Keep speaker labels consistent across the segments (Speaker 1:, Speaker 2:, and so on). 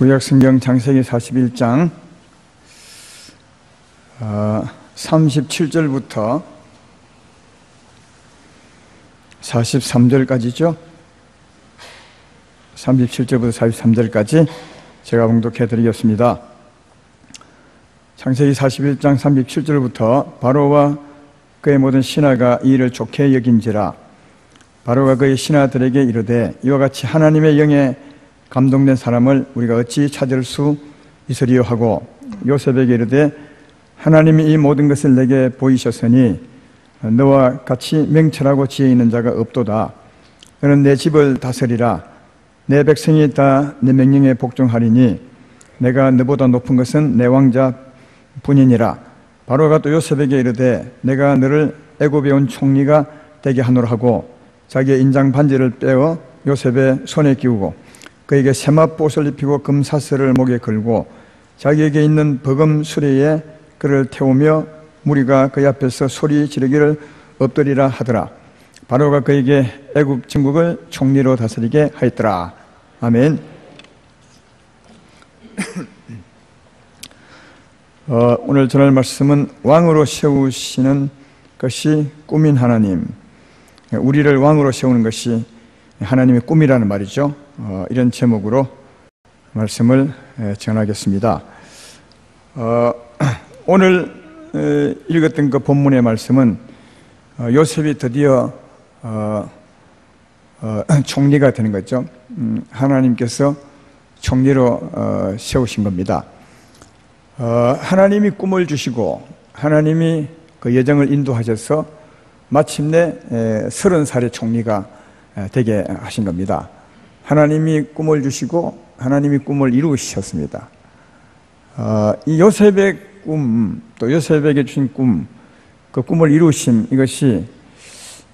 Speaker 1: 구약성경 창세기 41장 37절부터 43절까지죠. 37절부터 43절까지 제가 봉독해 드리겠습니다. 창세기 41장 37절부터 바로와 그의 모든 신하가 이 일을 좋게 여긴지라. 바로가 그의 신하들에게 이르되 이와 같이 하나님의 영에 감동된 사람을 우리가 어찌 찾을 수 있으리요 하고 요셉에게 이르되 하나님이 이 모든 것을 내게 보이셨으니 너와 같이 명철하고 지혜 있는 자가 없도다. 너는 내 집을 다스리라. 내 백성이 다 내 명령에 복종하리니 내가 너보다 높은 것은 내 왕자 뿐이니라. 바로가 또 요셉에게 이르되 내가 너를 애굽에 온 총리가 되게 하노라 하고 자기의 인장 반지를 빼어 요셉의 손에 끼우고 그에게 세마포옷을 입히고 금사슬을 목에 걸고 자기에게 있는 버금 수레에 그를 태우며 무리가 그의 앞에서 소리 지르기를 엎드리라 하더라. 바로가 그에게 애굽 전국을 총리로 다스리게 하였더라. 아멘. 오늘 전할 말씀은 왕으로 세우시는 것이 꿈인 하나님, 우리를 왕으로 세우는 것이 하나님의 꿈이라는 말이죠. 이런 제목으로 말씀을 전하겠습니다. 오늘 읽었던 그 본문의 말씀은 요셉이 드디어 총리가 되는 거죠. 하나님께서 총리로 세우신 겁니다. 하나님이 꿈을 주시고 하나님이 그 여정을 인도하셔서 마침내 30살의 총리가 되게 하신 겁니다. 하나님이 꿈을 주시고 하나님이 꿈을 이루셨습니다. 이 요셉의 꿈, 또 요셉에게 주신 꿈, 그 꿈을 이루심, 이것이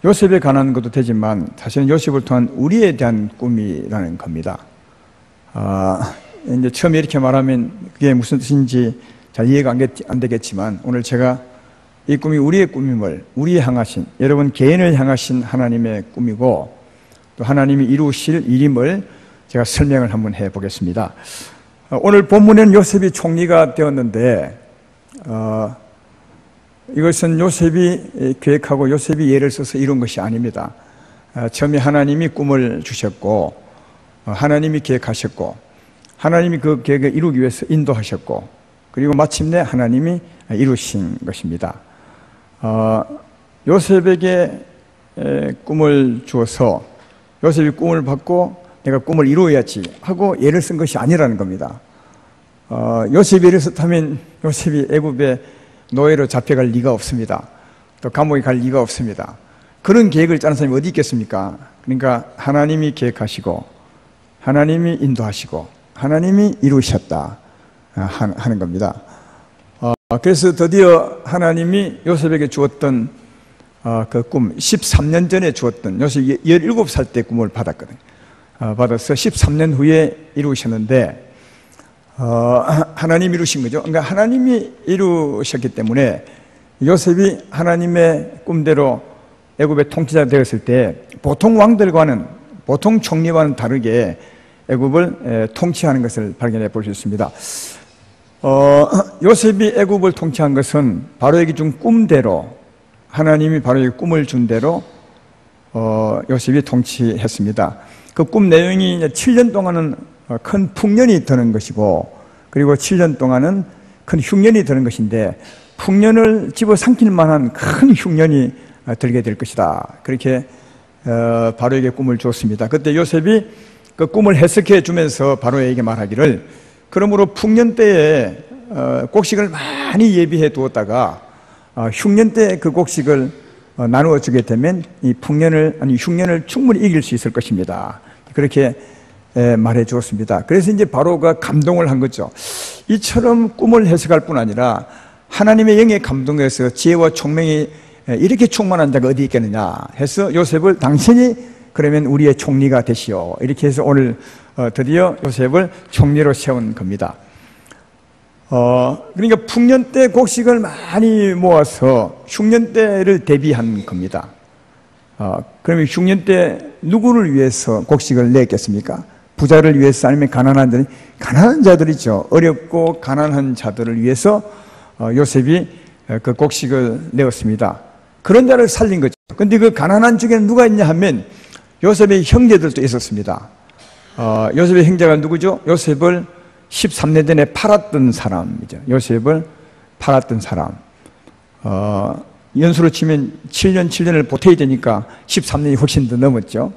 Speaker 1: 요셉에 관한 것도 되지만 사실은 요셉을 통한 우리에 대한 꿈이라는 겁니다. 이제 처음에 이렇게 말하면 그게 무슨 뜻인지 잘 이해가 안 되겠지만 오늘 제가 이 꿈이 우리의 꿈임을, 우리에 향하신, 여러분 개인을 향하신 하나님의 꿈이고 또 하나님이 이루실 일임을 제가 설명을 한번 해보겠습니다. 오늘 본문에는 요셉이 총리가 되었는데 이것은 요셉이 계획하고 요셉이 예를 써서 이룬 것이 아닙니다. 처음에 하나님이 꿈을 주셨고 하나님이 계획하셨고 하나님이 그 계획을 이루기 위해서 인도하셨고 그리고 마침내 하나님이 이루신 것입니다. 요셉에게 꿈을 주어서 요셉이 꿈을 받고 내가 꿈을 이루어야지 하고 예를 쓴 것이 아니라는 겁니다. 요셉이 예를 썼다면 요셉이 애굽에 노예로 잡혀갈 리가 없습니다. 또 감옥에 갈 리가 없습니다. 그런 계획을 짜는 사람이 어디 있겠습니까? 그러니까 하나님이 계획하시고 하나님이 인도하시고 하나님이 이루셨다 하는 겁니다. 그래서 드디어 하나님이 요셉에게 주었던 그 꿈, 13년 전에 주었던, 요셉이 17살 때 꿈을 받았거든요. 받아서 13년 후에 이루셨는데 하나님이 이루신 거죠. 그러니까 하나님이 이루셨기 때문에 요셉이 하나님의 꿈대로 애굽의 통치자가 되었을 때 보통 왕들과는, 보통 총리와는 다르게 애굽을 통치하는 것을 발견해 볼 수 있습니다. 요셉이 애굽을 통치한 것은 바로에게 준 꿈대로, 하나님이 바로에게 꿈을 준 대로 요셉이 통치했습니다. 그 꿈 내용이 7년 동안은 큰 풍년이 드는 것이고 그리고 7년 동안은 큰 흉년이 드는 것인데 풍년을 집어삼킬 만한 큰 흉년이 들게 될 것이다. 그렇게 바로에게 꿈을 주었습니다. 그때 요셉이 그 꿈을 해석해 주면서 바로에게 말하기를 그러므로 풍년 때에 곡식을 많이 예비해 두었다가 흉년 때 그 곡식을 나누어 주게 되면 이 풍년을, 아니 흉년을 충분히 이길 수 있을 것입니다. 그렇게 말해 주었습니다. 그래서 이제 바로가 감동을 한 거죠. 이처럼 꿈을 해석할 뿐 아니라 하나님의 영에 감동해서 지혜와 총명이 이렇게 충만한 자가 어디 있겠느냐 해서 요셉을 당신이 그러면 우리의 총리가 되시오. 이렇게 해서 오늘 드디어 요셉을 총리로 세운 겁니다. 그러니까 풍년 때 곡식을 많이 모아서 흉년 때를 대비한 겁니다. 그러면 흉년 때 누구를 위해서 곡식을 냈겠습니까? 부자를 위해서 아니면 가난한 자들이죠. 어렵고 가난한 자들을 위해서 요셉이 그 곡식을 내었습니다. 그런 자를 살린 거죠. 근데 그 가난한 중에는 누가 있냐 하면 요셉의 형제들도 있었습니다. 요셉의 형제가 누구죠? 요셉을 13년 전에 팔았던 사람이죠. 요셉을 팔았던 사람. 연수로 치면 7년을 보태야 되니까 13년이 훨씬 더 넘었죠.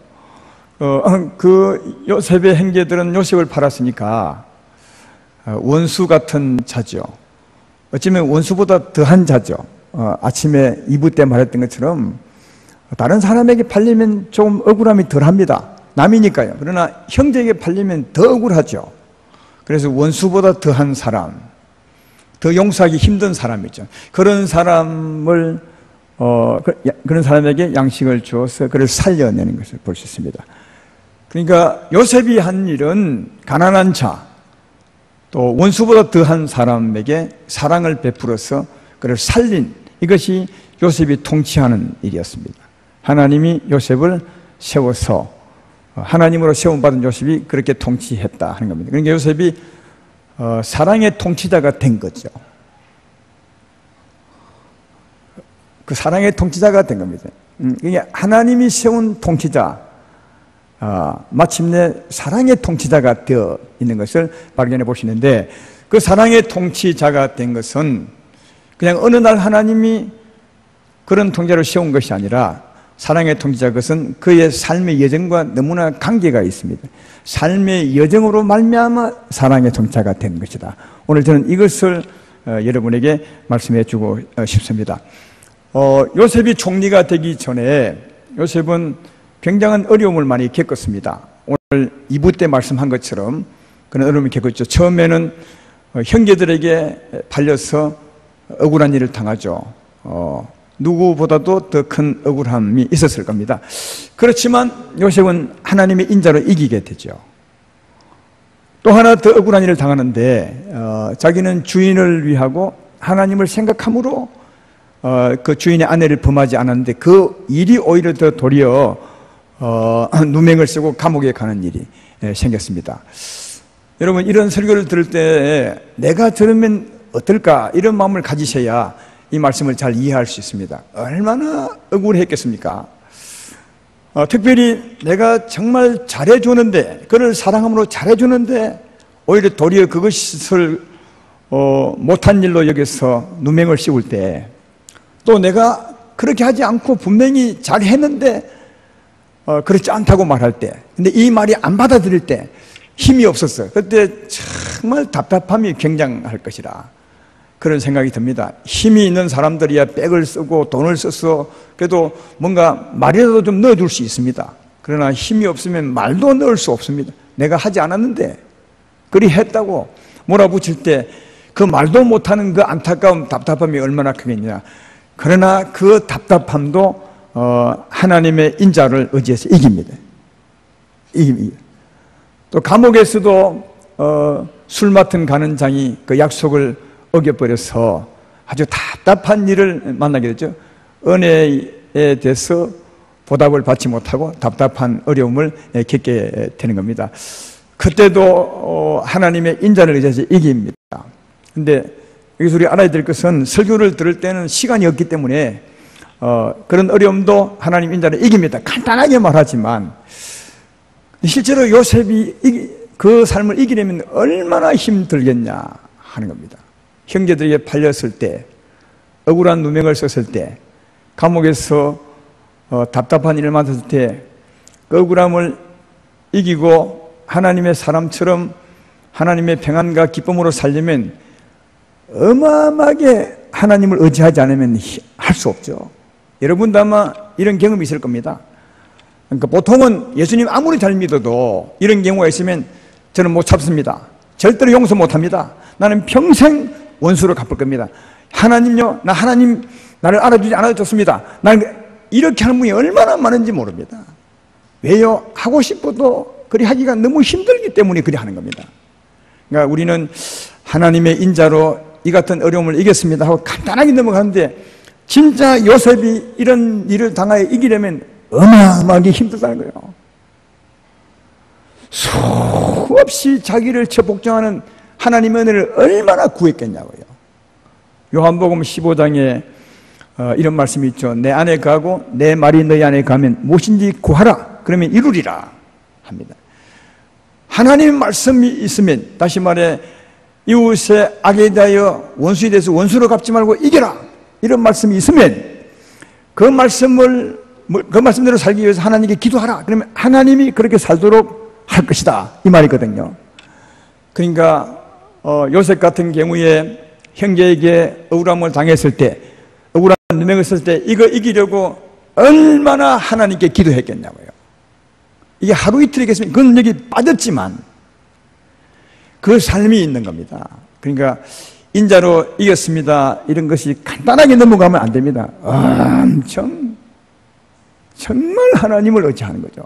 Speaker 1: 그 요셉의 형제들은 요셉을 팔았으니까 원수 같은 자죠. 어쩌면 원수보다 더한 자죠. 아침에 2부 때 말했던 것처럼 다른 사람에게 팔리면 좀 억울함이 덜합니다. 남이니까요. 그러나 형제에게 팔리면 더 억울하죠. 그래서 원수보다 더한 사람, 더 용서하기 힘든 사람이죠. 그런 사람을 그런 사람에게 양식을 주어서 그를 살려내는 것을 볼 수 있습니다. 그러니까 요셉이 한 일은 가난한 자, 또 원수보다 더한 사람에게 사랑을 베풀어서 그를 살린, 이것이 요셉이 통치하는 일이었습니다. 하나님이 요셉을 세워서 하나님으로 세움받은 요셉이 그렇게 통치했다 하는 겁니다. 그러니까 요셉이 사랑의 통치자가 된 거죠. 그 사랑의 통치자가 된 겁니다. 이게 하나님이 세운 통치자, 마침내 사랑의 통치자가 되어 있는 것을 발견해 보시는데, 그 사랑의 통치자가 된 것은 그냥 어느 날 하나님이 그런 통치자를 세운 것이 아니라, 사랑의 통치자, 그것은 그의 삶의 여정과 너무나 관계가 있습니다. 삶의 여정으로 말미암아 사랑의 통치자가 된 것이다. 오늘 저는 이것을 여러분에게 말씀해 주고 싶습니다. 요셉이 총리가 되기 전에 요셉은 굉장한 어려움을 많이 겪었습니다. 오늘 2부 때 말씀한 것처럼 그런 어려움을 겪었죠. 처음에는 형제들에게 팔려서 억울한 일을 당하죠. 누구보다도 더 큰 억울함이 있었을 겁니다. 그렇지만 요셉은 하나님의 인자로 이기게 되죠. 또 하나 더 억울한 일을 당하는데 자기는 주인을 위하고 하나님을 생각함으로 그 주인의 아내를 범하지 않았는데 그 일이 오히려 더 도리어 누명을 쓰고 감옥에 가는 일이 생겼습니다. 여러분, 이런 설교를 들을 때 내가 들으면 어떨까, 이런 마음을 가지셔야 이 말씀을 잘 이해할 수 있습니다. 얼마나 억울했겠습니까? 특별히 내가 정말 잘해주는데, 그를 사랑함으로 잘해주는데 오히려 도리어 그것을 못한 일로 여겨서 누명을 씌울 때, 또 내가 그렇게 하지 않고 분명히 잘했는데 그렇지 않다고 말할 때, 근데 이 말이 안 받아들일 때 힘이 없었어요. 그때 정말 답답함이 굉장할 것이라 그런 생각이 듭니다. 힘이 있는 사람들이야 백을 쓰고 돈을 써서 그래도 뭔가 말이라도 좀 넣어줄 수 있습니다. 그러나 힘이 없으면 말도 넣을 수 없습니다. 내가 하지 않았는데 그리 했다고 몰아붙일 때 그 말도 못하는 그 안타까움, 답답함이 얼마나 크겠냐. 그러나 그 답답함도 하나님의 인자를 의지해서 이깁니다. 또 감옥에서도 술 맡은 간원장이 그 약속을 어겨버려서 아주 답답한 일을 만나게 되죠. 은혜에 대해서 보답을 받지 못하고 답답한 어려움을 겪게 되는 겁니다. 그때도 하나님의 인자를 의지해서 이깁니다. 근데 여기서 우리 알아야 될 것은, 설교를 들을 때는 시간이 없기 때문에 그런 어려움도 하나님 인자를 이깁니다. 간단하게 말하지만 실제로 요셉이 그 삶을 이기려면 얼마나 힘들겠냐 하는 겁니다. 형제들에게 팔렸을 때, 억울한 누명을 썼을 때, 감옥에서 답답한 일을 만났을 때 그 억울함을 이기고 하나님의 사람처럼 하나님의 평안과 기쁨으로 살려면 어마어마하게 하나님을 의지하지 않으면 할 수 없죠. 여러분도 아마 이런 경험이 있을 겁니다. 그러니까 보통은 예수님 아무리 잘 믿어도 이런 경우가 있으면 저는 못 참습니다. 절대로 용서 못합니다. 나는 평생 원수로 갚을 겁니다. 하나님요, 하나님 나를 알아주지 않아도 좋습니다. 나는 이렇게 하는 분이 얼마나 많은지 모릅니다. 왜요? 하고 싶어도 그리 하기가 너무 힘들기 때문에 그리 하는 겁니다. 그러니까 우리는 하나님의 인자로 이 같은 어려움을 이겼습니다 하고 간단하게 넘어가는데, 진짜 요셉이 이런 일을 당하여 이기려면 어마어마하게 힘들다는 거예요. 수없이 자기를 복종하는 하나님의 은혜를 얼마나 구했겠냐고요. 요한복음 15장에 이런 말씀이 있죠. 내 안에 가고 내 말이 너희 안에 가면 무엇인지 구하라. 그러면 이루리라 합니다. 하나님의 말씀이 있으면, 다시 말해 이웃의 악에 대하여 원수에 대해서 원수로 갚지 말고 이겨라, 이런 말씀이 있으면 그 말씀대로 살기 위해서 하나님께 기도하라. 그러면 하나님이 그렇게 살도록 할 것이다, 이 말이거든요. 그러니까 요셉 같은 경우에 형제에게 억울함을 당했을 때, 억울한 누명을 썼을 때 이거 이기려고 얼마나 하나님께 기도했겠냐고요. 이게 하루 이틀이겠습니까? 그건 여기 빠졌지만 그 삶이 있는 겁니다. 그러니까 인자로 이겼습니다, 이런 것이 간단하게 넘어가면 안 됩니다. 엄청 정말 하나님을 의지하는 거죠.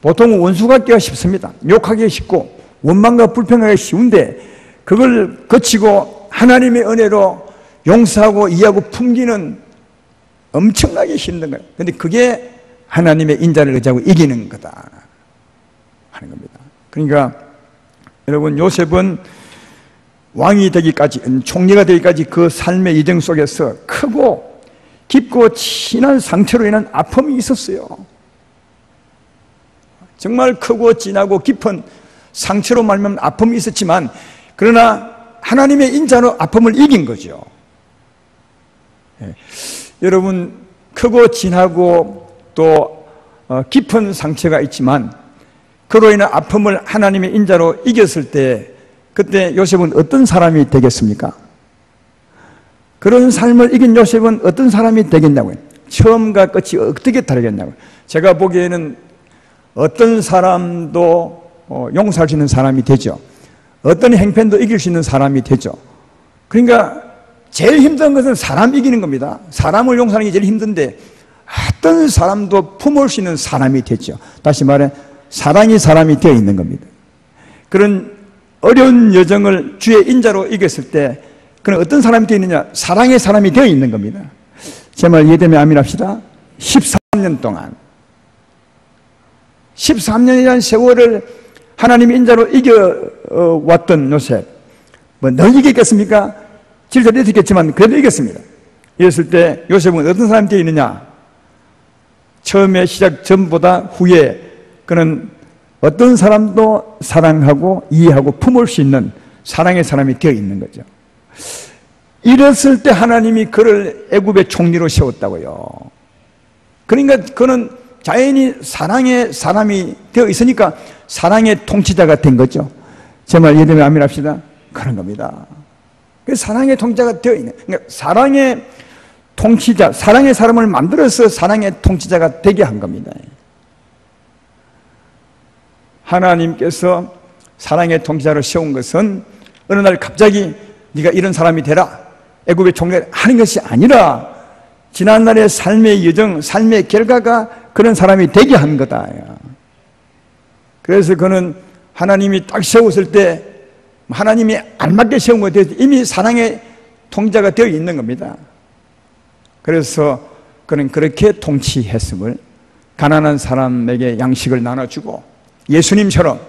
Speaker 1: 보통 원수 갖기가 쉽습니다. 욕하기가 쉽고 원망과 불평하기가 쉬운데 그걸 거치고 하나님의 은혜로 용서하고 이해하고 품기는 엄청나게 힘든 거예요. 그런데 그게 하나님의 인자를 의지하고 이기는 거다 하는 겁니다. 그러니까 여러분, 요셉은 왕이 되기까지, 총리가 되기까지 그 삶의 이정 속에서 크고 깊고 진한 상처로 인한 아픔이 있었어요. 정말 크고 진하고 깊은 상처로 말미암은 아픔이 있었지만, 그러나 하나님의 인자로 아픔을 이긴 거죠. 여러분, 크고 진하고 또 깊은 상처가 있지만 그로 인한 아픔을 하나님의 인자로 이겼을 때, 그때 요셉은 어떤 사람이 되겠습니까? 그런 삶을 이긴 요셉은 어떤 사람이 되겠냐고요. 처음과 끝이 어떻게 다르겠냐고요. 제가 보기에는 어떤 사람도 용서할 수 있는 사람이 되죠. 어떤 행편도 이길 수 있는 사람이 되죠. 그러니까 제일 힘든 것은 사람 이기는 겁니다. 사람을 용서하는 게 제일 힘든데 어떤 사람도 품을 수 있는 사람이 되죠. 다시 말해 사랑이 사람이 되어 있는 겁니다. 그런 어려운 여정을 주의 인자로 이겼을 때 그는 어떤 사람이 되어 있느냐? 사랑의 사람이 되어 있는 겁니다. 제 말 이해되면 아멘 합시다. 13년 동안 13년이라는 세월을 하나님의 인자로 이겨왔던 요셉, 늘 이겼겠습니까? 질질 이겼겠지만 그래도 이겼습니다. 이랬을 때 요셉은 어떤 사람이 되어 있느냐? 처음에 시작 전보다 후에 그는 어떤 사람도 사랑하고 이해하고 품을 수 있는 사랑의 사람이 되어 있는 거죠. 이랬을 때 하나님이 그를 애굽의 총리로 세웠다고요. 그러니까 그는 자연히 사랑의 사람이 되어 있으니까 사랑의 통치자가 된 거죠. 제 말 이해되면 아멘 합시다. 그런 겁니다. 사랑의 통치자가 되어 있는, 그러니까 사랑의 통치자, 사랑의 사람을 만들어서 사랑의 통치자가 되게 한 겁니다. 하나님께서 사랑의 통치자로 세운 것은 어느 날 갑자기 네가 이런 사람이 되라, 애굽의 총리가 하는 것이 아니라 지난날의 삶의 여정, 삶의 결과가 그런 사람이 되게 한 거다. 그래서 그는 하나님이 딱 세웠을 때 하나님이 알맞게 세운 것에 대해서 이미 사랑의 통치자가 되어 있는 겁니다. 그래서 그는 그렇게 통치했음을, 가난한 사람에게 양식을 나눠주고 예수님처럼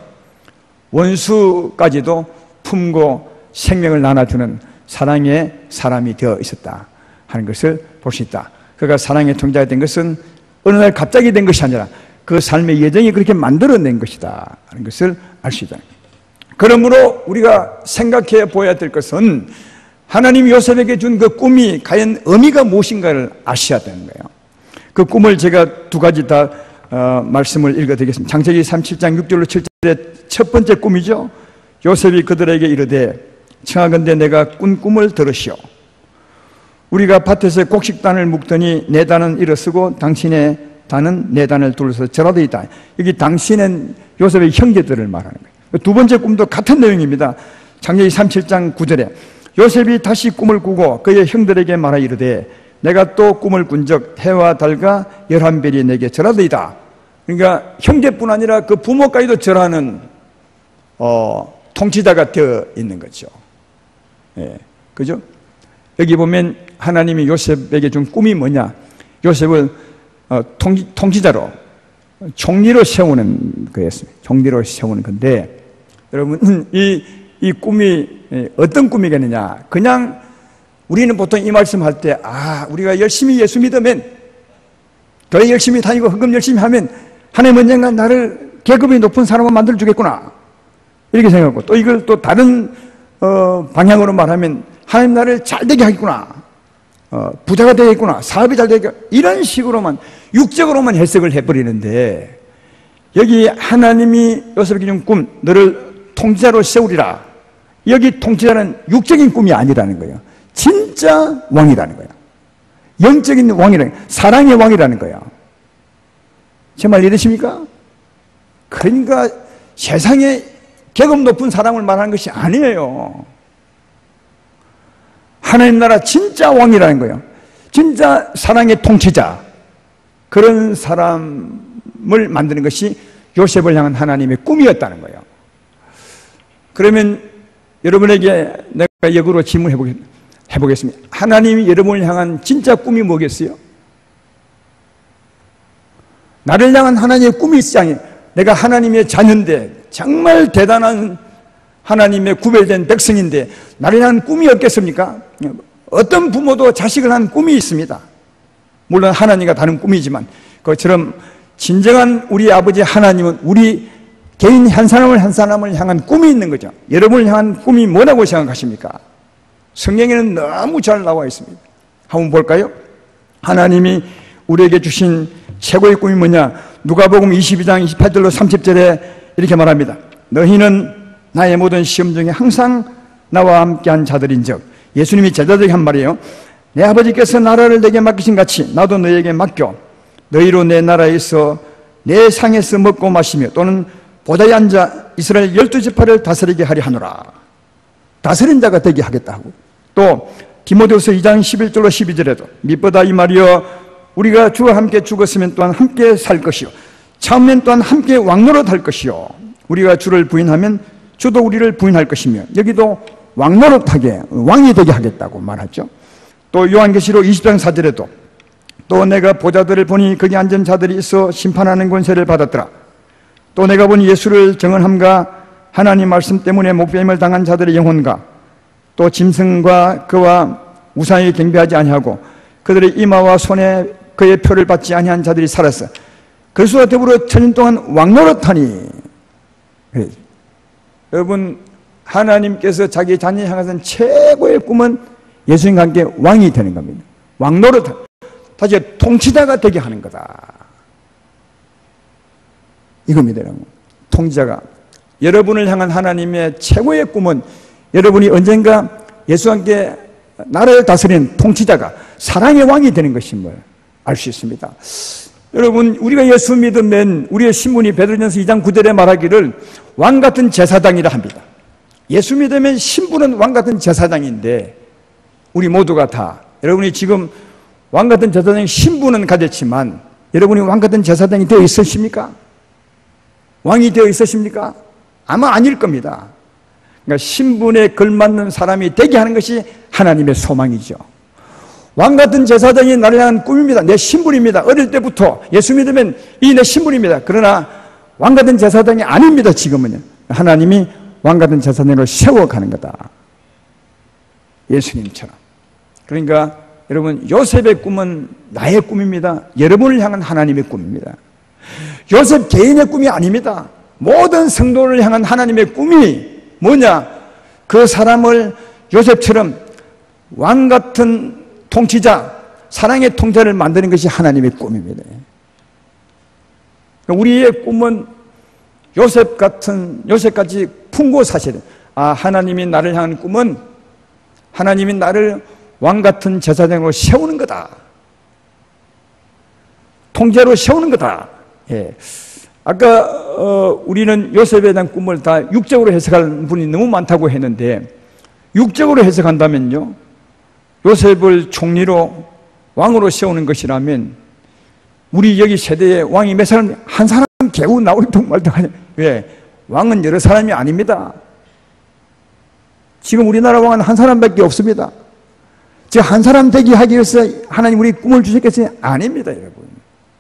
Speaker 1: 원수까지도 품고 생명을 나눠주는 사랑의 사람이 되어 있었다 하는 것을 볼 수 있다. 그가 사랑의 통치자가 된 것은 어느 날 갑자기 된 것이 아니라 그 삶의 예정이 그렇게 만들어낸 것이다 하는 것을 알 수 있다. 그러므로 우리가 생각해 보아야 될 것은 하나님이 요셉에게 준 그 꿈이 과연 의미가 무엇인가를 아셔야 되는 거예요. 그 꿈을 제가 두 가지 다 말씀을 읽어드리겠습니다. 창세기 37장 6절로 7절의 첫 번째 꿈이죠. 요셉이 그들에게 이르되 청하건대 내가 꾼 꿈을 들으시오. 우리가 밭에서 곡식단을 묶더니 내 단은 일어서고 당신의 단은 내 단을 둘러서 절하되이다. 여기 당신은 요셉의 형제들을 말하는 거예요. 두 번째 꿈도 같은 내용입니다. 창세기 37장 9절에 요셉이 다시 꿈을 꾸고 그의 형들에게 말하 이르되 내가 또 꿈을 꾼적 해와 달과 11별이 내게 절하되이다. 그러니까 형제뿐 아니라 그 부모까지도 절하는 통치자가 되어 있는 거죠. 예, 그죠? 여기 보면 하나님이 요셉에게 준 꿈이 뭐냐? 요셉을 통치자로, 총리로 세우는 거였습니다. 총리로 세우는 건데, 여러분, 이 꿈이 어떤 꿈이겠느냐? 그냥 우리는 보통 이 말씀할 때, 우리가 열심히 예수 믿으면, 교회 열심히 다니고 헌금 열심히 하면 하나님 언젠가 나를 계급이 높은 사람을 만들어 주겠구나, 이렇게 생각하고, 또 이걸 또 다른 방향으로 말하면 하나님 나를 잘 되게 하겠구나, 부자가 되겠구나, 사업이 잘 되겠구나, 이런 식으로만 육적으로만 해석을 해버리는데, 여기 하나님이 요셉에게 준 꿈, 너를 통치자로 세우리라, 여기 통치자는 육적인 꿈이 아니라는 거예요. 진짜 왕이라는 거예요. 영적인 왕이라는 거예요. 사랑의 왕이라는 거예요. 제 말 이해되십니까? 그러니까 세상에 계급 높은 사람을 말하는 것이 아니에요. 하나님 나라 진짜 왕이라는 거예요. 진짜 사랑의 통치자, 그런 사람을 만드는 것이 요셉을 향한 하나님의 꿈이었다는 거예요. 그러면 여러분에게 내가 역으로 질문해보겠습니다. 하나님이 여러분을 향한 진짜 꿈이 뭐겠어요? 나를 향한 하나님의 꿈이 있지, 내가 하나님의 자녀인데, 정말 대단한 하나님의 구별된 백성인데 나를 향한 꿈이 없겠습니까? 어떤 부모도 자식을 향한 꿈이 있습니다. 물론 하나님과 다른 꿈이지만, 그것처럼 진정한 우리 아버지 하나님은 우리 개인 한 사람을 향한 꿈이 있는 거죠. 여러분을 향한 꿈이 뭐라고 생각하십니까? 성경에는 너무 잘 나와 있습니다. 한번 볼까요? 하나님이 우리에게 주신 최고의 꿈이 뭐냐? 누가복음 22장 28절로 30절에 이렇게 말합니다. 너희는 나의 모든 시험 중에 항상 나와 함께한 자들인즉, 예수님이 제자들에게 한 말이에요. 내 아버지께서 나라를 내게 맡기신 같이 나도 너희에게 맡겨 너희로 내 나라에 있어 내 상에서 먹고 마시며 또는 보좌에 앉아 이스라엘 12지파를 다스리게 하리 하노라. 다스린 자가 되게 하겠다고. 또 디모데후서 2장 11절로 12절에도 미쁘다 이 말이여 우리가 주와 함께 죽었으면 또한 함께 살 것이요 참으면 또한 함께 왕노릇 할 것이요 우리가 주를 부인하면 주도 우리를 부인할 것이며, 여기도 왕노릇하게 왕이 되게 하겠다고 말하죠. 또 요한계시록 20장 4절에도 또 내가 보좌들을 보니 거기 앉은 자들이 있어 심판하는 권세를 받았더라. 또 내가 보니 예수를 정언함과 하나님 말씀 때문에 목배임을 당한 자들의 영혼과 또 짐승과 그와 우상에게 경배하지 아니하고 그들의 이마와 손에 그의 표를 받지 아니한 자들이 살았어. 그리스도와 더불어 천년 동안 왕노릇하니. 여러분, 하나님께서 자기 자녀에 향해서는 최고의 꿈은 예수님과 함께 왕이 되는 겁니다. 왕노릇, 다시 통치자가 되게 하는 거다, 이겁니다. 여러분, 통치자가. 여러분을 향한 하나님의 최고의 꿈은 여러분이 언젠가 예수와 함께 나라를 다스리는 통치자가, 사랑의 왕이 되는 것임을 알 수 있습니다. 여러분, 우리가 예수 믿으면 우리의 신분이 베드로전서 2장 9절에 말하기를 왕같은 제사장이라 합니다. 예수 믿으면 신분은 왕같은 제사장인데, 우리 모두가 다, 여러분이 지금 왕같은 제사장의 신분은 가졌지만 여러분이 왕같은 제사장이 되어 있으십니까? 왕이 되어 있으십니까? 아마 아닐 겁니다. 그러니까 신분에 걸맞는 사람이 되게 하는 것이 하나님의 소망이죠. 왕같은 제사장이 나를 향한 꿈입니다. 내 신분입니다. 어릴 때부터 예수 믿으면 이 내 신분입니다. 그러나 왕같은 제사장이 아닙니다. 지금은요. 하나님이 왕같은 제사장으로 세워가는 거다, 예수님처럼. 그러니까 여러분, 요셉의 꿈은 나의 꿈입니다. 여러분을 향한 하나님의 꿈입니다. 요셉 개인의 꿈이 아닙니다. 모든 성도를 향한 하나님의 꿈이 뭐냐? 그 사람을 요셉처럼 왕같은 통치자, 사랑의 통치자를 만드는 것이 하나님의 꿈입니다. 우리의 꿈은 요셉같이 품고 사실은, 하나님이 나를 향한 꿈은 하나님이 나를 왕같은 제사장으로 세우는 거다, 통제로 세우는 거다. 예. 아까 우리는 요셉에 대한 꿈을 다 육적으로 해석하는 분이 너무 많다고 했는데, 육적으로 해석한다면요, 요셉을 총리로 왕으로 세우는 것이라면 우리 여기 세대에 왕이 몇 사람, 한 사람 겨우 나올 동 말도 하냐. 왜? 왕은 여러 사람이 아닙니다. 지금 우리나라 왕은 한 사람밖에 없습니다. 한 사람 되게 하기 위해서 하나님 우리 꿈을 주셨겠어요? 아닙니다, 여러분.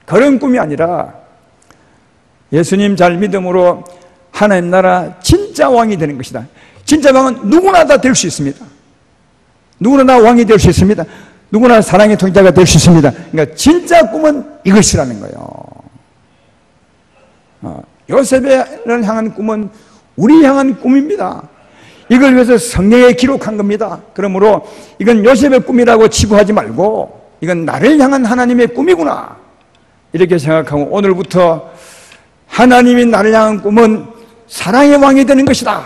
Speaker 1: 그런 꿈이 아니라 예수님 잘 믿음으로 하나님 나라 진짜 왕이 되는 것이다. 진짜 왕은 누구나 다 될 수 있습니다. 누구나 다 왕이 될 수 있습니다. 누구나 사랑의 통치자가 될 수 있습니다. 그러니까 진짜 꿈은 이것이라는 거예요. 요셉을 향한 꿈은 우리 향한 꿈입니다. 이걸 위해서 성경에 기록한 겁니다. 그러므로 이건 요셉의 꿈이라고 치부하지 말고 이건 나를 향한 하나님의 꿈이구나 이렇게 생각하고 오늘부터 하나님이 나를 향한 꿈은 사랑의 왕이 되는 것이다.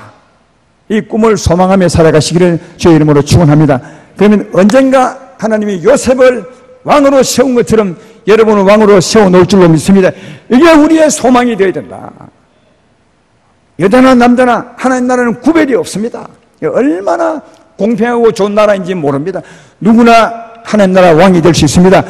Speaker 1: 이 꿈을 소망하며 살아가시기를 주의 이름으로 축원합니다. 그러면 언젠가 하나님이 요셉을 왕으로 세운 것처럼 여러분을 왕으로 세워놓을 줄로 믿습니다. 이게 우리의 소망이 되어야 된다. 여자나 남자나 하나님 나라는 구별이 없습니다. 얼마나 공평하고 좋은 나라인지 모릅니다. 누구나 하나님 나라 왕이 될 수 있습니다.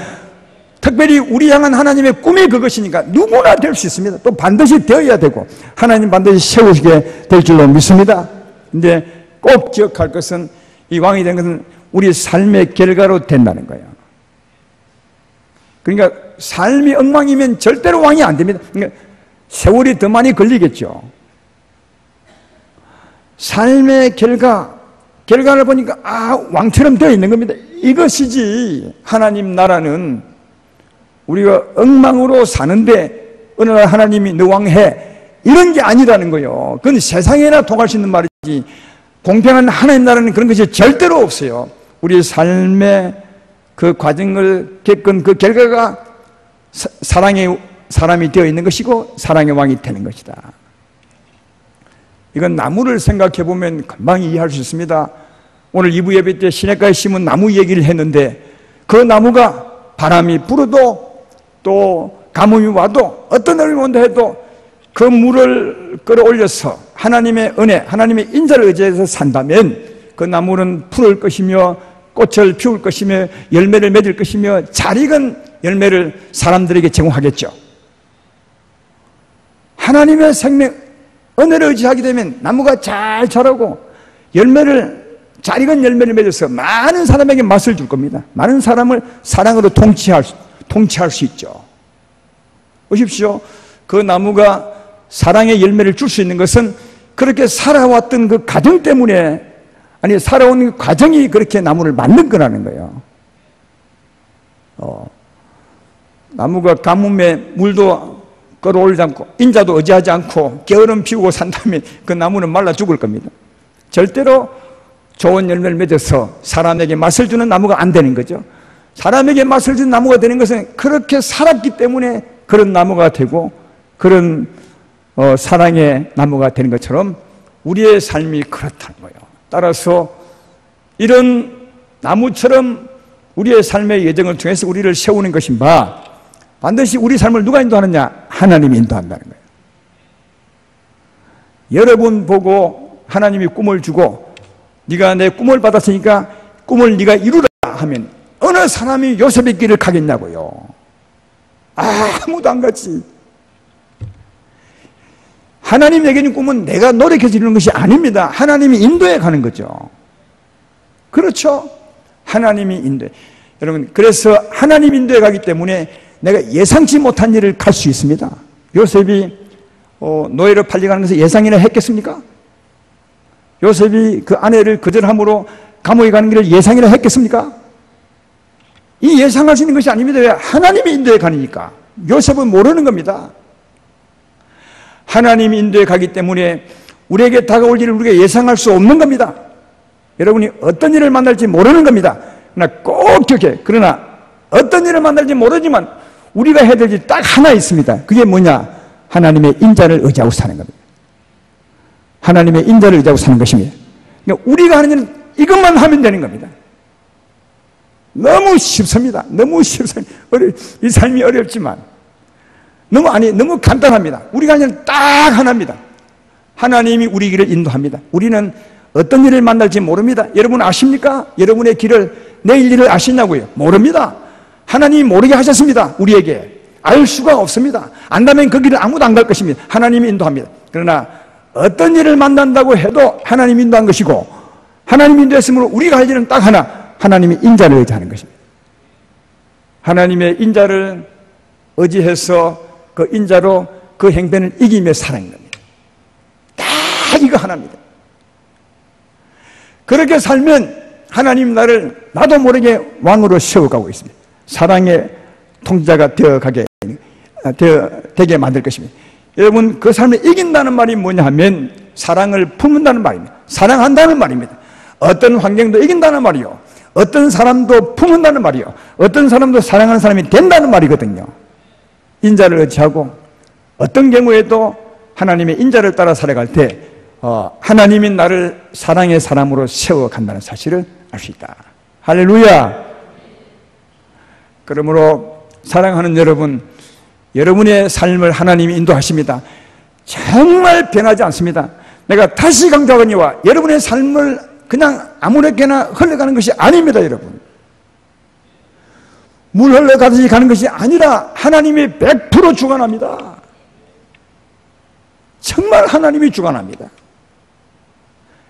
Speaker 1: 특별히 우리 향한 하나님의 꿈이 그것이니까 누구나 될 수 있습니다. 또 반드시 되어야 되고 하나님 반드시 세우시게 될 줄로 믿습니다. 근데 꼭 기억할 것은 이 왕이 된 것은 우리 삶의 결과로 된다는 거예요. 그러니까 삶이 엉망이면 절대로 왕이 안 됩니다. 그러니까 세월이 더 많이 걸리겠죠. 삶의 결과를 보니까 왕처럼 되어 있는 겁니다. 이것이지 하나님 나라는 우리가 엉망으로 사는데 어느 날 하나님이 너 왕해 이런 게 아니라는 거예요. 그건 세상에나 통할 수 있는 말이지 공평한 하나님 나라는 그런 것이 절대로 없어요. 우리 삶의 그 과정을 겪은 그 결과가 사랑의 사람이 되어 있는 것이고 사랑의 왕이 되는 것이다. 이건 나무를 생각해 보면 금방 이해할 수 있습니다. 오늘 2부 예배 때 시냇가에 심은 나무 얘기를 했는데 그 나무가 바람이 불어도 또 가뭄이 와도 어떤 어려움이 온다 해도 그 물을 끌어올려서 하나님의 은혜, 하나님의 인자를 의지해서 산다면 그 나무는 푸를 것이며 꽃을 피울 것이며 열매를 맺을 것이며 잘 익은 열매를 사람들에게 제공하겠죠. 하나님의 생명, 은혜를 의지하게 되면 나무가 잘 자라고 잘 익은 열매를 맺어서 많은 사람에게 맛을 줄 겁니다. 많은 사람을 사랑으로 통치할 수 있죠. 보십시오. 그 나무가 사랑의 열매를 줄 수 있는 것은 그렇게 살아왔던 그 가정 때문에 살아온 과정이 그렇게 나무를 만든 거라는 거예요. 나무가 가뭄에 물도 끌어올리지 않고 인자도 의지하지 않고 게으름 피우고 산다면 그 나무는 말라 죽을 겁니다. 절대로 좋은 열매를 맺어서 사람에게 맛을 주는 나무가 안 되는 거죠. 사람에게 맛을 주는 나무가 되는 것은 그렇게 살았기 때문에 그런 나무가 되고 그런 사랑의 나무가 되는 것처럼 우리의 삶이 그렇다는 거예요. 따라서 이런 나무처럼 우리의 삶의 예정을 통해서 우리를 세우는 것인 바 반드시 우리 삶을 누가 인도하느냐? 하나님이 인도한다는 거예요. 여러분 보고 하나님이 꿈을 주고 네가 내 꿈을 받았으니까 꿈을 네가 이루라 하면 어느 사람이 요셉의 길을 가겠냐고요. 아무도 안 갔지. 하나님에게는 꿈은 내가 노력해서 이루는 것이 아닙니다. 하나님이 인도해 가는 거죠. 그렇죠? 하나님이 인도해. 여러분, 그래서 하나님 인도해 가기 때문에 내가 예상치 못한 일을 갈 수 있습니다. 요셉이 노예로 팔려가는 것을 예상이나 했겠습니까? 요셉이 그 아내를 거절함으로 감옥에 가는 길을 예상이나 했겠습니까? 이 예상할 수 있는 것이 아닙니다. 왜? 하나님이 인도해 가니까. 요셉은 모르는 겁니다. 하나님이 인도해 가기 때문에 우리에게 다가올 일을 우리가 예상할 수 없는 겁니다. 여러분이 어떤 일을 만날지 모르는 겁니다. 그러나 꼭 기억해. 그러나 어떤 일을 만날지 모르지만 우리가 해야 될 일이 딱 하나 있습니다. 그게 뭐냐? 하나님의 인자를 의지하고 사는 겁니다. 하나님의 인자를 의지하고 사는 것입니다. 그러니까 우리가 하는 일은 이것만 하면 되는 겁니다. 너무 쉽습니다. 너무 쉽습니다. 이 삶이 어렵지만 너무 간단합니다. 우리가 하는 일은 딱 하나입니다. 하나님이 우리 길을 인도합니다. 우리는 어떤 일을 만날지 모릅니다. 여러분 아십니까? 여러분의 길을, 내일 일을 아시냐고요? 모릅니다. 하나님이 모르게 하셨습니다. 우리에게. 알 수가 없습니다. 안다면 그 길을 아무도 안 갈 것입니다. 하나님이 인도합니다. 그러나 어떤 일을 만난다고 해도 하나님이 인도한 것이고 하나님이 인도했으므로 우리가 할 일은 딱 하나, 하나님의 인자를 의지하는 것입니다. 하나님의 인자를 의지해서 그 인자로 그 행편을 이기며 사랑인 겁니다. 다 이거 하나입니다. 그렇게 살면 하나님 나를 나도 모르게 왕으로 세워가고 있습니다. 사랑의 통치자가 되게 만들 것입니다. 여러분, 그 삶을 이긴다는 말이 뭐냐 하면 사랑을 품는다는 말입니다. 사랑한다는 말입니다. 어떤 환경도 이긴다는 말이요, 어떤 사람도 품는다는 말이요, 어떤 사람도 사랑하는 사람이 된다는 말이거든요. 인자를 의지하고 어떤 경우에도 하나님의 인자를 따라 살아갈 때 하나님이 나를 사랑의 사람으로 세워간다는 사실을 알 수 있다. 할렐루야. 그러므로 사랑하는 여러분, 여러분의 삶을 하나님이 인도하십니다. 정말 변하지 않습니다. 내가 다시 강조하거니와 여러분의 삶을 그냥 아무렇게나 흘러가는 것이 아닙니다. 여러분, 물 흘러가듯이 가는 것이 아니라 하나님이 100% 주관합니다. 정말 하나님이 주관합니다.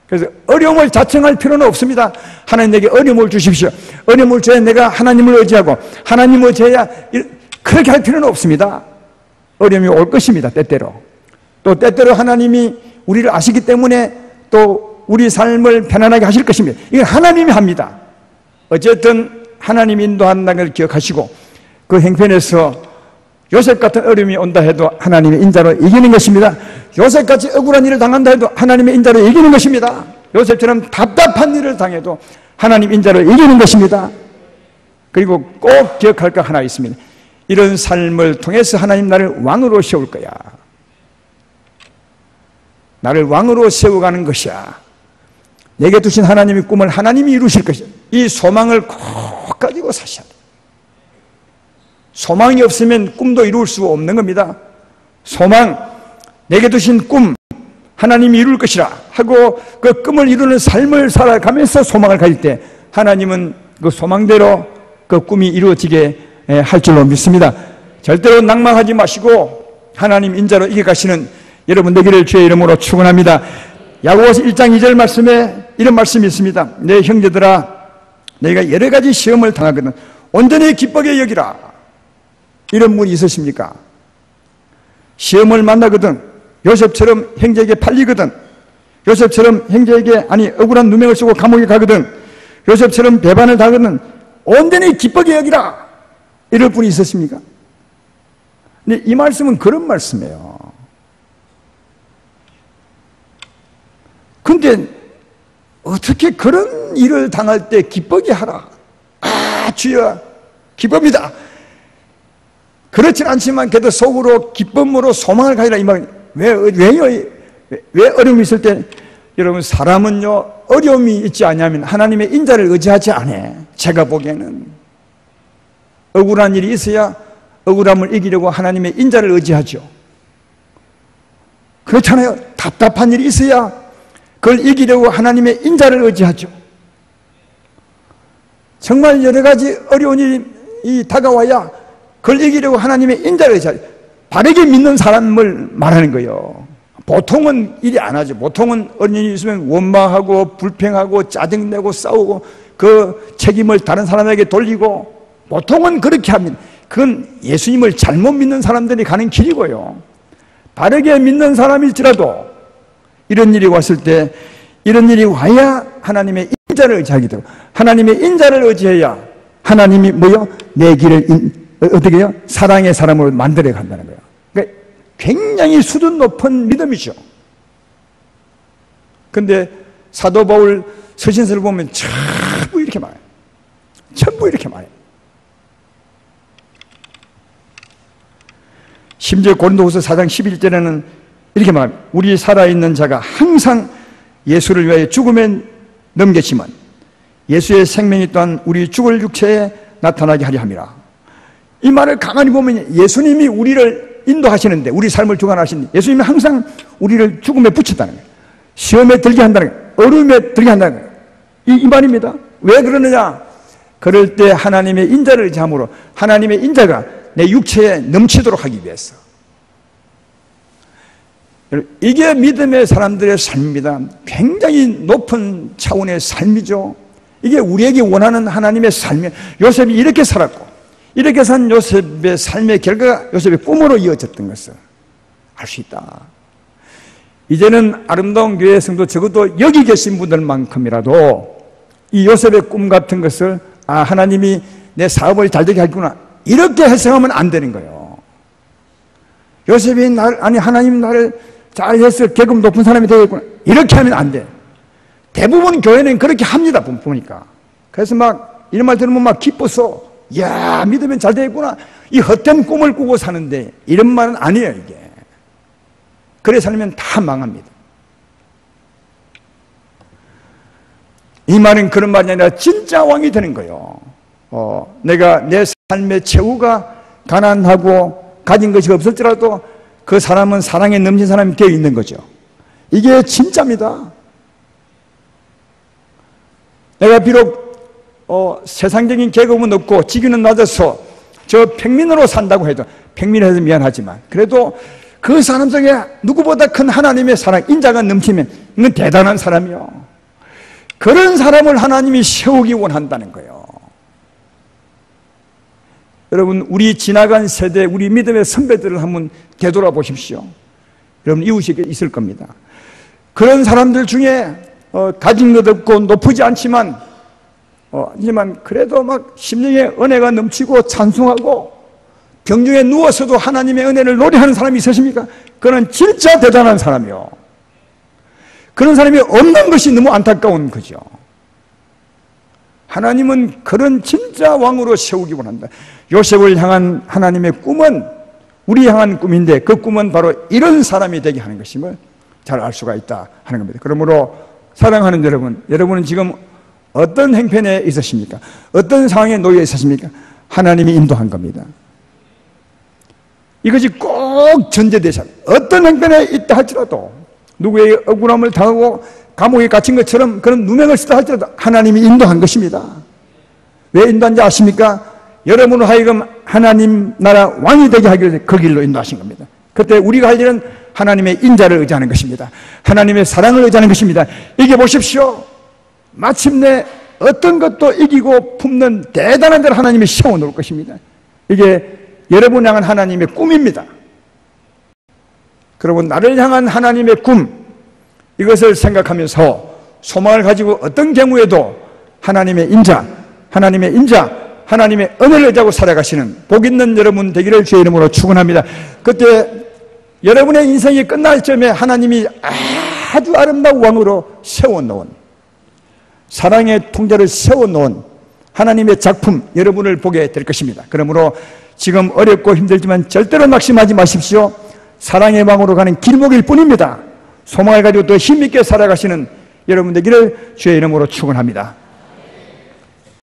Speaker 1: 그래서 어려움을 자청할 필요는 없습니다. 하나님 내게 어려움을 주십시오. 어려움을 줘야 내가 하나님을 의지하고 하나님을 의지해야, 그렇게 할 필요는 없습니다. 어려움이 올 것입니다. 때때로. 또 때때로 하나님이 우리를 아시기 때문에 또 우리 삶을 편안하게 하실 것입니다. 이건 하나님이 합니다. 어쨌든 하나님이 인도한다는 걸 기억하시고 그 행편에서 요셉 같은 어려움이 온다 해도 하나님의 인자로 이기는 것입니다. 요셉같이 억울한 일을 당한다 해도 하나님의 인자로 이기는 것입니다. 요셉처럼 답답한 일을 당해도 하나님 인자로 이기는 것입니다. 그리고 꼭 기억할 거 하나 있습니다. 이런 삶을 통해서 하나님 나를 왕으로 세울 거야. 나를 왕으로 세워가는 것이야. 내게 두신 하나님의 꿈을 하나님이 이루실 것이야. 이 소망을 꼭 가지고 사셔야 돼. 소망이 없으면 꿈도 이룰 수 없는 겁니다. 소망, 내게 두신 꿈 하나님이 이룰 것이라 하고 그 꿈을 이루는 삶을 살아가면서 소망을 가질 때 하나님은 그 소망대로 그 꿈이 이루어지게 할 줄로 믿습니다. 절대로 낭망하지 마시고 하나님 인자로 이겨가시는 여러분 되기를 주의 이름으로 축원합니다. 야고보서 1장 2절 말씀에 이런 말씀이 있습니다. 내 형제들아, 너희가 여러 가지 시험을 당하거든 온전히 기쁘게 여기라. 이런 분이 있으십니까? 시험을 만나거든, 요셉처럼 형제에게 팔리거든, 요셉처럼 형제에게 억울한 누명을 쓰고 감옥에 가거든, 요셉처럼 배반을 당하거든 온전히 기쁘게 여기라. 이럴 분이 있으십니까? 근데 이 말씀은 그런 말씀이에요. 근데 어떻게 그런 일을 당할 때 기쁘게 하라. 아, 주여 기쁩니다. 그렇진 않지만 그래도 속으로 기쁨으로 소망을 가지라. 이 말. 왜 어려움이 있을 때, 여러분, 사람은요 어려움이 있지 않냐면 하나님의 인자를 의지하지 않아. 제가 보기에는 억울한 일이 있어야 억울함을 이기려고 하나님의 인자를 의지하죠. 그렇잖아요. 답답한 일이 있어야 그걸 이기려고 하나님의 인자를 의지하죠. 정말 여러 가지 어려운 일이 다가와야 그걸 이기려고 하나님의 인자를 의지하죠. 바르게 믿는 사람을 말하는 거예요. 보통은 일이 안 하죠. 보통은 어려운 일이 있으면 원망하고 불평하고 짜증내고 싸우고 그 책임을 다른 사람에게 돌리고 보통은 그렇게 합니다. 그건 예수님을 잘못 믿는 사람들이 가는 길이고요. 바르게 믿는 사람일지라도 이런 일이 왔을 때, 이런 일이 와야 하나님의 인자를 의지하게 되고, 하나님의 인자를 의지해야 하나님이 내 길을 어떻게 해요? 사랑의 사람으로 만들어 간다는 거예요. 그러니까 굉장히 수준 높은 믿음이죠. 근데 사도 바울 서신서를 보면 전부 이렇게 말해요. 전부 이렇게 말해요. 심지어 고린도후서 4장 11절에는 이렇게 말합니다. 우리 살아있는 자가 항상 예수를 위하여 죽음에 넘겼지만 예수의 생명이 또한 우리 죽을 육체에 나타나게 하려 함이라. 이 말을 가만히 보면 예수님이 우리를 인도하시는데, 우리 삶을 주관하시는데 예수님이 항상 우리를 죽음에 붙였다는 거예요. 시험에 들게 한다는 거예요. 어려움에 들게 한다는 거예요. 이 말입니다. 왜 그러느냐? 그럴 때 하나님의 인자를 의지함으로 하나님의 인자가 내 육체에 넘치도록 하기 위해서. 이게 믿음의 사람들의 삶입니다. 굉장히 높은 차원의 삶이죠. 이게 우리에게 원하는 하나님의 삶이에요. 요셉이 이렇게 살았고, 이렇게 산 요셉의 삶의 결과가 요셉의 꿈으로 이어졌던 것을 알 수 있다. 이제는 아름다운 교회 성도 적어도 여기 계신 분들만큼이라도 이 요셉의 꿈 같은 것을 하나님이 내 사업을 잘 되게 하겠구나 이렇게 해석하면 안 되는 거예요. 요셉이 하나님 나를 잘해서 계급 높은 사람이 되겠구나 이렇게 하면 안 돼. 대부분 교회는 그렇게 합니다. 보니까. 그래서 막 이런 말 들으면 막 기뻐서 이야 믿으면 잘 되겠구나 이 헛된 꿈을 꾸고 사는데 이런 말은 아니에요. 이게 그래 살면 다 망합니다. 이 말은 그런 말이 아니라 진짜 왕이 되는 거예요. 내가 내 삶의 최후가 가난하고 가진 것이 없을지라도 그 사람은 사랑에 넘친 사람이 되어 있는 거죠. 이게 진짜입니다. 내가 비록 세상적인 계급은 없고 직위는 낮아서 저 평민으로 산다고 해도 평민에서 미안하지만 그래도 그 사람 속에 누구보다 큰 하나님의 사랑, 인자가 넘치면 이건 대단한 사람이요. 그런 사람을 하나님이 세우기 원한다는 거예요. 여러분 우리 지나간 세대, 우리 믿음의 선배들을 한번 되돌아보십시오. 여러분 이웃이 있을 겁니다. 그런 사람들 중에 가진 것 없고 높지 않지만 하지만 그래도 막 심령에 은혜가 넘치고 찬송하고 병중에 누워서도 하나님의 은혜를 노래하는 사람이 있으십니까? 그는 진짜 대단한 사람이요. 그런 사람이 없는 것이 너무 안타까운 거죠. 하나님은 그런 진짜 왕으로 세우기 원한다. 요셉을 향한 하나님의 꿈은 우리 향한 꿈인데 그 꿈은 바로 이런 사람이 되게 하는 것임을 잘 알 수가 있다 하는 겁니다. 그러므로 사랑하는 여러분, 여러분은 지금 어떤 형편에 있으십니까? 어떤 상황에 놓여 있으십니까? 하나님이 인도한 겁니다. 이것이 꼭 전제되셔. 어떤 형편에 있다 할지라도 누구의 억울함을 당하고 감옥에 갇힌 것처럼 그런 누명을 쓰다 할지라도 하나님이 인도한 것입니다. 왜 인도한지 아십니까? 여러분을 하여금 하나님 나라 왕이 되게 하기 위해서 그 길로 인도하신 겁니다. 그때 우리가 할 일은 하나님의 인자를 의지하는 것입니다. 하나님의 사랑을 의지하는 것입니다. 이게 보십시오. 마침내 어떤 것도 이기고 품는 대단한 데를 하나님이 세워놓을 것입니다. 이게 여러분 향한 하나님의 꿈입니다. 그러면 나를 향한 하나님의 꿈, 이것을 생각하면서 소망을 가지고 어떤 경우에도 하나님의 인자, 하나님의 은혜를 의지하고 살아가시는 복 있는 여러분 되기를 주의 이름으로 축원합니다. 그때 여러분의 인생이 끝날 점에 하나님이 아주 아름다운 왕으로 세워놓은 사랑의 통제를 세워놓은 하나님의 작품 여러분을 보게 될 것입니다. 그러므로 지금 어렵고 힘들지만 절대로 낙심하지 마십시오. 사랑의 왕으로 가는 길목일 뿐입니다. 소망을 가지고 더 힘있게 살아가시는 여러분 되기를 주의 이름으로 축원합니다.